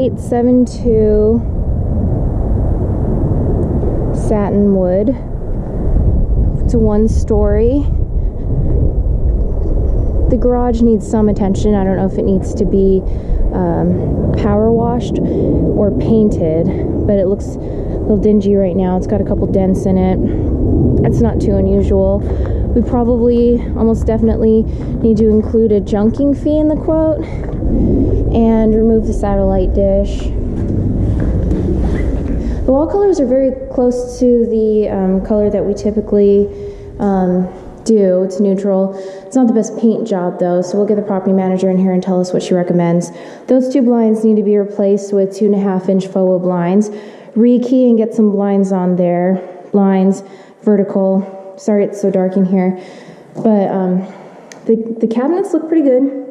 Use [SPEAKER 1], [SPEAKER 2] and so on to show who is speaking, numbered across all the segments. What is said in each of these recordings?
[SPEAKER 1] 3872 Satinwood. It's a 1-story. The garage needs some attention. I don't know if it needs to be power washed or painted, but it looks a little dingy right now. It's got a couple dents in it. That's not too unusual. We probably, almost definitely, need to include a junking fee in the quote and remove the satellite dish. The wall colors are very close to the color that we typically do. It's neutral. It's not the best paint job though, so we'll get the property manager in here and tell us what she recommends. Those 2 blinds need to be replaced with 2.5-inch faux blinds. Rekey and get some blinds on there. Blinds, vertical. Sorry it's so dark in here, but the cabinets look pretty good.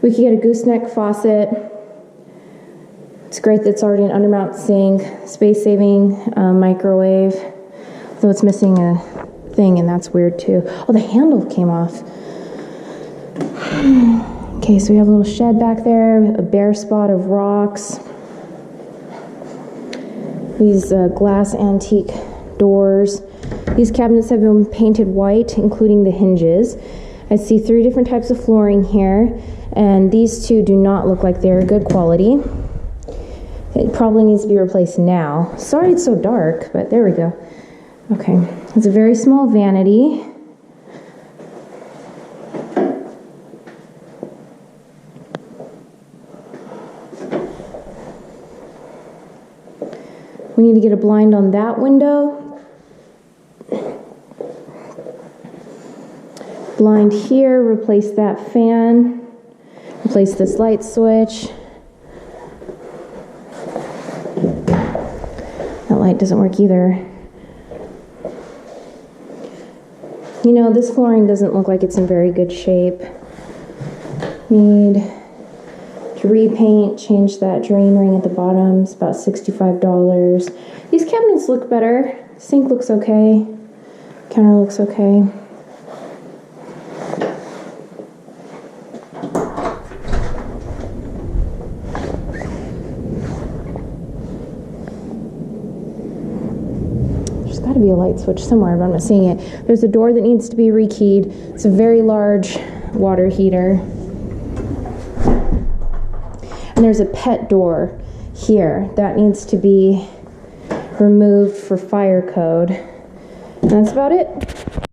[SPEAKER 1] We could get a gooseneck faucet. It's great that it's already an undermount sink, space-saving microwave, though it's missing a thing, and that's weird too. Oh, the handle came off. Okay, so we have a little shed back there, a bare spot of rocks. These glass antique doors. These cabinets have been painted white, including the hinges. I see 3 different types of flooring here, and these 2 do not look like they're good quality. It probably needs to be replaced now. Sorry it's so dark, but there we go. Okay, it's a very small vanity. We need to get a blind on that window. Blind here, replace that fan, replace this light switch. That light doesn't work either. You know, this flooring doesn't look like it's in very good shape. Need to repaint, change that drain ring at the bottom. It's about $65. These cabinets look better. Sink looks okay. Counter looks okay. There's got to be a light switch somewhere, but I'm not seeing it. There's a door that needs to be rekeyed. It's a very large water heater. And there's a pet door here that needs to be removed for fire code. And that's about it.